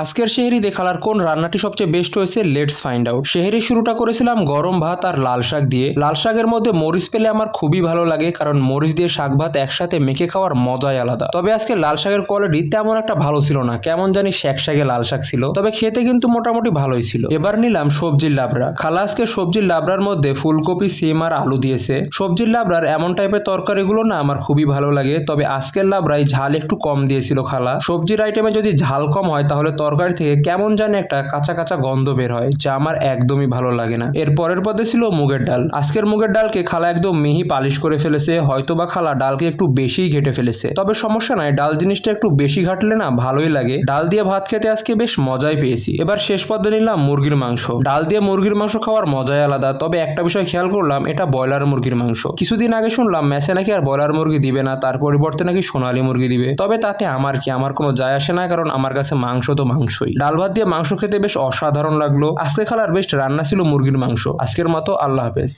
আজকের সেহরিতে খালার কোন রান্নাটি সবচেয়ে বেস্ট হয়েছে, লেটস ফাইন্ড আউট। সেহরি শুরুটা করেছিলাম গরম ভাত আর লাল শাক দিয়ে। লাল শাকের মধ্যে মরিচ পেলে আমার খুবই ভালো লাগে, কারণ মরিচ দিয়ে শাক ভাত একসাথে মেখে খাওয়ার মজাই আলাদা। তবে আজকে লাল শাকের কোয়ালিটি তেমন একটা ভালো ছিল না, কেমন জানি শ্যাকশ্যাকে লাল শাক ছিল, তবে খেতে কিন্তু মোটামুটি ভালোই ছিল। এবার নিলাম সবজির লাবড়া। খালা আজকে সবজির লাবড়ার মধ্যে ফুলকপি, সিম আর আলু দিয়েছে। সবজির লাবড়ার এমন টাইপের তরকারিগুলো না আমার খুবই ভালো লাগে, তবে আজকের লাবড়ায় ঝাল একটু কম দিয়েছিল খালা। সবজির আইটেমে যদি ঝাল কম হয় তাহলে তরকারি থেকে কেমন জানি একটা কাঁচা কাঁচা গন্ধ বের হয়, যা আমার একদমই ভালো লাগে না। এর পরের পদে ছিল মুগের ডাল। আজকের মুগের ডালকে খালা একদম মিহি পালিশ করে ফেলেছে, হয়তোবা খালা ডালকে একটু বেশিই ঘেটে ফেলেছে। তবে সমস্যা নাই, ডাল জিনিসটা একটু বেশি ঘাটলে না ভালোই লাগে। ডাল দিয়ে ভাত খেতে আজকে বেশ মজাই পেয়েছি। এবার শেষ পদে নিলাম মুরগির মাংস। ডাল দিয়ে মুরগির মাংস খাওয়ার মজাই আলাদা, তবে একটা বিষয় খেয়াল করলাম, এটা ব্রয়লার মুরগির মাংস। কিছুদিন আগে শুনলাম মেসে নাকি আর ব্রয়লার মুরগি দিবে না, তার পরিবর্তে নাকি সোনালী মুরগি দিবে। তবে তাতে আমার কি, আমার কোনো যায় আসে না, কারণ আমার কাছে মাংস তো মাংসই। ডাল ভাত দিয়ে মাংস খেতে বেশ অসাধারণ লাগলো। আজকে খালার বেস্ট রান্না ছিল মুরগির মাংস। আজকের মতো আল্লাহ হাফেজ।